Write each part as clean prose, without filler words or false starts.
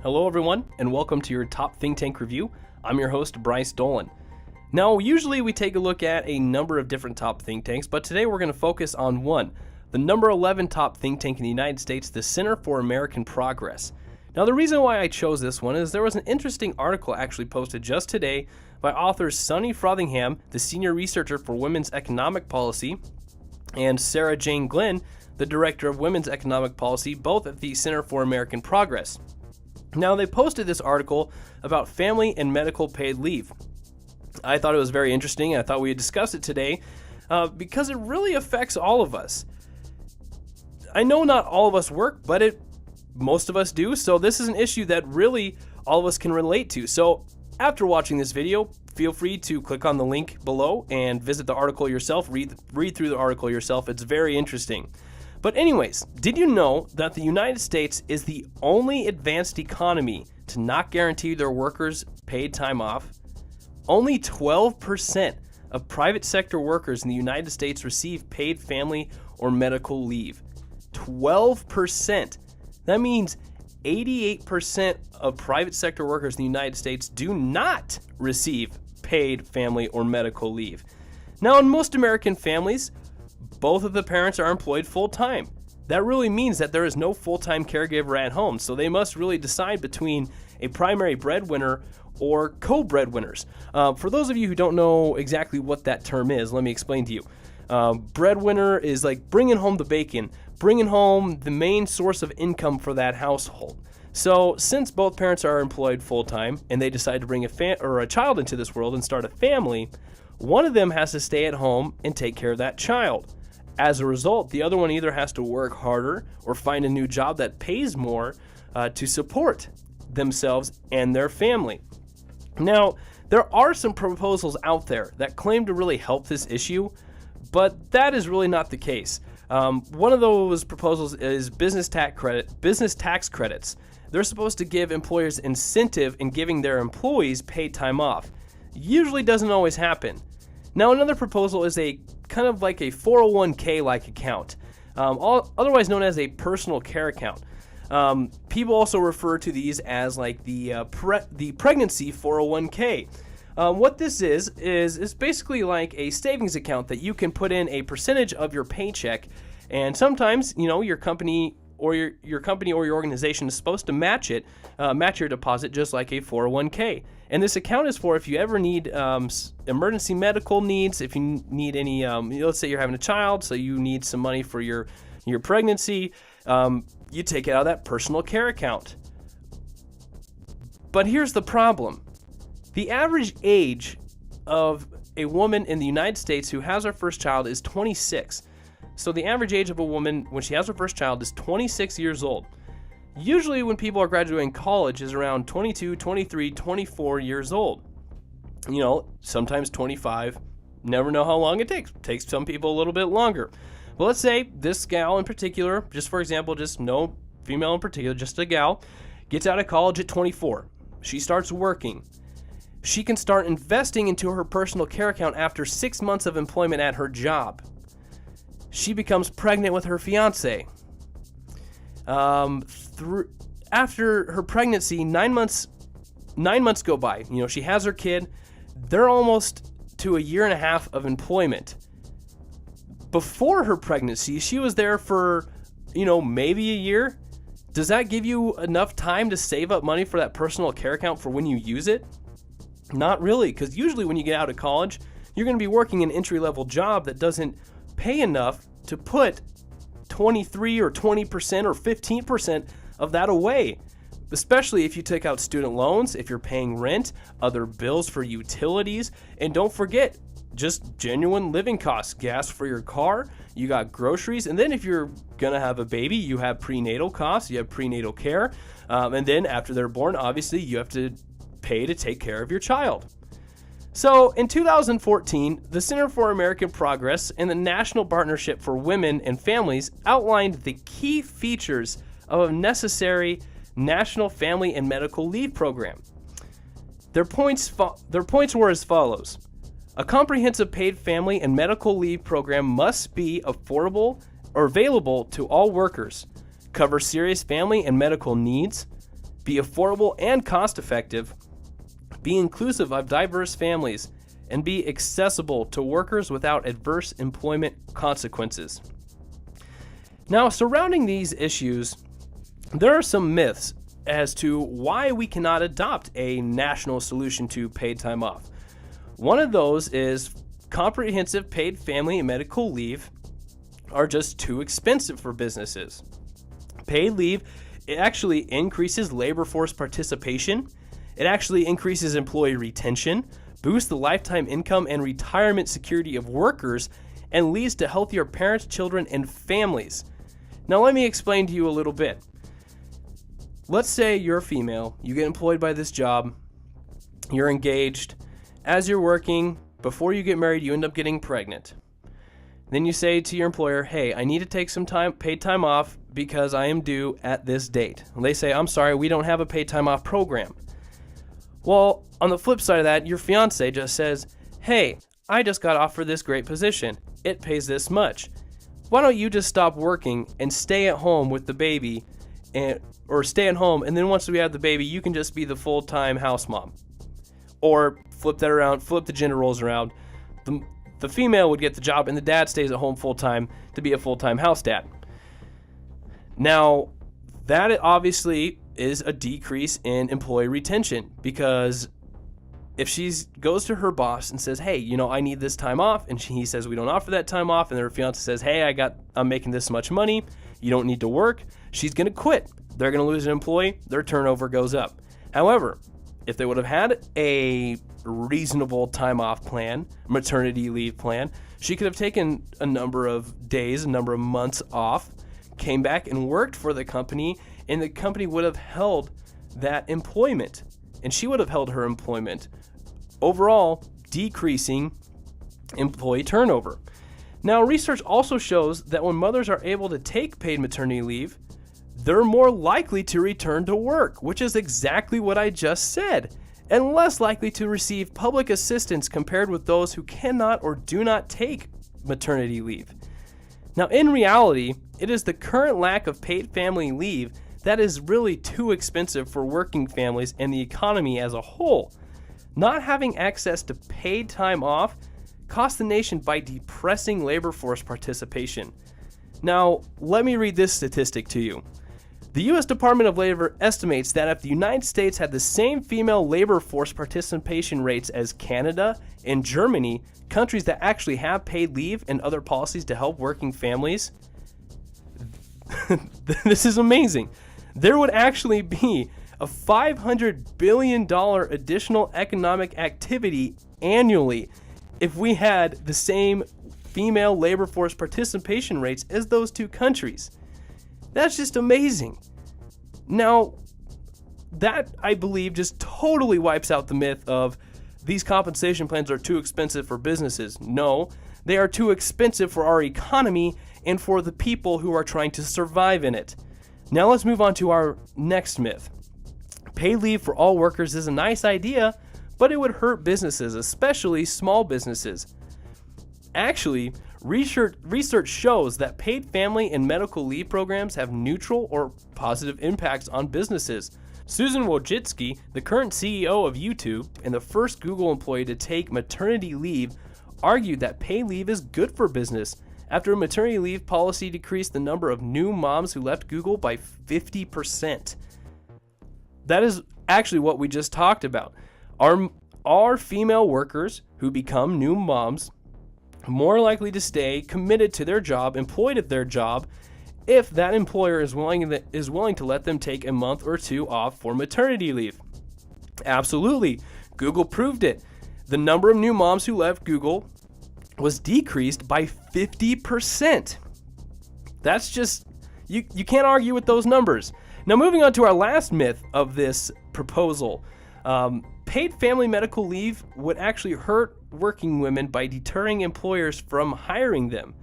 Hello everyone, and welcome to your Top Think Tank Review. I'm your host, Bryce Dolan. Now, usually we take a look at a number of different top think tanks, but today we're going to focus on one, the number 11 top think tank in the United States, the Center for American Progress. Now, the reason why I chose this one is there was an interesting article actually posted just today by authors Sunny Frothingham, the senior researcher for women's economic policy, and Sarah Jane Glenn, the director of women's economic policy, both at the Center for American Progress. Now, they posted this article about family and medical paid leave. I thought it was very interesting, and I thought we would discuss it today because it really affects all of us. I know not all of us work, but most of us do, so this is an issue that really all of us can relate to. So after watching this video, feel free to click on the link below and visit the article yourself, read through the article yourself. It's very interesting. But anyways, did you know that the United States is the only advanced economy to not guarantee their workers paid time off? Only 12% of private sector workers in the United States receive paid family or medical leave. 12%. That means 88% of private sector workers in the United States do not receive paid family or medical leave. Now, in most American families, both of the parents are employed full-time. That really means that there is no full-time caregiver at home, so they must really decide between a primary breadwinner or co-breadwinners. For those of you who don't know exactly what that term is, let me explain to you. Breadwinner is like bringing home the bacon, bringing home the main source of income for that household. So since both parents are employed full-time and they decide to bring a child into this world and start a family, one of them has to stay at home and take care of that child. As a result, the other one either has to work harder or find a new job that pays more to support themselves and their family. Now, there are some proposals out there that claim to really help this issue, but that is really not the case. One of those proposals is business tax credits. They're supposed to give employers incentive in giving their employees paid time off. Usually doesn't always happen. Now, another proposal is a kind of like a 401k-like account, otherwise known as a personal care account. People also refer to these as like the pregnancy 401k. What this is basically like a savings account that you can put in a percentage of your paycheck, and sometimes, you know, your company or your organization is supposed to match your deposit just like a 401k. And this account is for if you ever need emergency medical needs, if you need any, let's say you're having a child, so you need some money for your pregnancy, you take it out of that personal care account. But here's the problem. The average age of a woman in the United States who has her first child is 26. So the average age of a woman when she has her first child is 26 years old. Usually when people are graduating college is around 22, 23, 24 years old. You know, sometimes 25. Never know how long it takes. Takes some people a little bit longer. But let's say this gal in particular, just for example, just no female in particular, just a gal, gets out of college at 24. She starts working. She can start investing into her personal care account after 6 months of employment at her job. She becomes pregnant with her fiance. After her pregnancy, 9 months go by. You know, she has her kid. They're almost to a year and a half of employment. Before her pregnancy, she was there for, maybe a year. Does that give you enough time to save up money for that personal care account for when you use it? Not really, because usually when you get out of college, you're going to be working an entry-level job that doesn't pay enough to put 23 or 20% or 15% of that away, especially if you take out student loans, if you're paying rent, other bills for utilities, and don't forget, just genuine living costs, gas for your car, you got groceries, and then if you're gonna have a baby, you have prenatal costs, you have prenatal care, and then after they're born, obviously you have to pay to take care of your child. So in 2014, the Center for American Progress and the National Partnership for Women and Families outlined the key features of a necessary National Family and Medical Leave Program. Their points were as follows. A comprehensive paid family and medical leave program must be affordable or available to all workers, cover serious family and medical needs, be affordable and cost-effective, be inclusive of diverse families, and be accessible to workers without adverse employment consequences. Now, surrounding these issues, there are some myths as to why we cannot adopt a national solution to paid time off. One of those is comprehensive paid family and medical leave are just too expensive for businesses. Paid leave, it actually increases labor force participation. It actually increases employee retention, boosts the lifetime income and retirement security of workers, and leads to healthier parents, children, and families. Now let me explain to you a little bit. Let's say you're a female, you get employed by this job, you're engaged. As you're working, before you get married, you end up getting pregnant. Then you say to your employer, hey, I need to take some paid time off because I am due at this date. And they say, I'm sorry, we don't have a paid time off program. Well, on the flip side of that, your fiance just says, hey, I just got offered this great position. It pays this much. Why don't you just stop working and stay at home with the baby, or stay at home, and then once we have the baby, you can just be the full-time house mom. Or flip that around, flip the gender roles around. The female would get the job and the dad stays at home full-time to be a full-time house dad. Now, that obviously is a decrease in employee retention, because if she goes to her boss and says, hey, I need this time off, and he says we don't offer that time off, and her fiance says, hey, I'm making this much money, you don't need to work, she's going to quit. They're going to lose an employee, their turnover goes up. However, if they would have had a reasonable time off plan, maternity leave plan, she could have taken a number of days, a number of months off, came back and worked for the company, and the company would have held that employment, and she would have held her employment, overall decreasing employee turnover. Now, research also shows that when mothers are able to take paid maternity leave, they're more likely to return to work, which is exactly what I just said, and less likely to receive public assistance compared with those who cannot or do not take maternity leave. Now, in reality, it is the current lack of paid family leave that is really too expensive for working families and the economy as a whole. Not having access to paid time off costs the nation by depressing labor force participation. Now, let me read this statistic to you. The U.S. Department of Labor estimates that if the United States had the same female labor force participation rates as Canada and Germany, countries that actually have paid leave and other policies to help working families, this is amazing. There would actually be a $500 billion additional economic activity annually if we had the same female labor force participation rates as those two countries. That's just amazing. Now, that, I believe, just totally wipes out the myth of these compensation plans are too expensive for businesses. No, they are too expensive for our economy and for the people who are trying to survive in it. Now let's move on to our next myth. Paid leave for all workers is a nice idea, but it would hurt businesses, especially small businesses. Actually, research shows that paid family and medical leave programs have neutral or positive impacts on businesses. Susan Wojcicki, the current CEO of YouTube and the first Google employee to take maternity leave, argued that paid leave is good for business. After a maternity leave policy decreased the number of new moms who left Google by 50%. That is actually what we just talked about. Are female workers who become new moms more likely to stay committed to their job, employed at their job, if that employer is willing to let them take a month or two off for maternity leave? Absolutely. Google proved it. The number of new moms who left Google was decreased by 50%. That's just, you can't argue with those numbers. Now, moving on to our last myth of this proposal. Paid family medical leave would actually hurt working women by deterring employers from hiring them.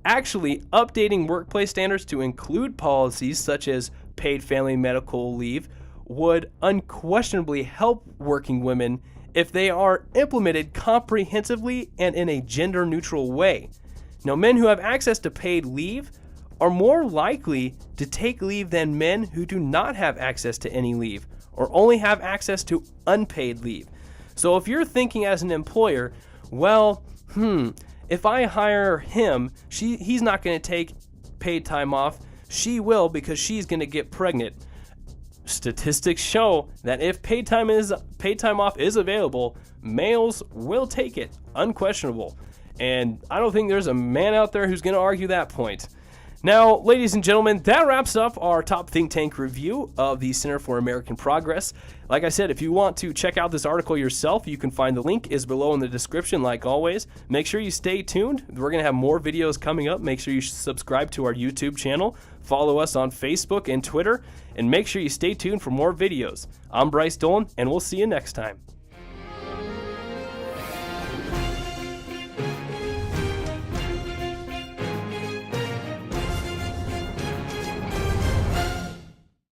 Actually, updating workplace standards to include policies such as paid family medical leave would unquestionably help working women if they are implemented comprehensively and in a gender-neutral way. Now, men who have access to paid leave are more likely to take leave than men who do not have access to any leave or only have access to unpaid leave. So if you're thinking as an employer, well, if I hire him, he's not going to take paid time off. She will, because she's going to get pregnant. Statistics show that if paid time off is available, males will take it, unquestionable. And I don't think there's a man out there who's going to argue that point. Now, ladies and gentlemen, that wraps up our top think tank review of the Center for American Progress. Like I said, if you want to check out this article yourself, you can find the link is below in the description like always. Make sure you stay tuned. We're going to have more videos coming up. Make sure you subscribe to our YouTube channel, follow us on Facebook and Twitter, and make sure you stay tuned for more videos. I'm Bryce Dolan, and we'll see you next time.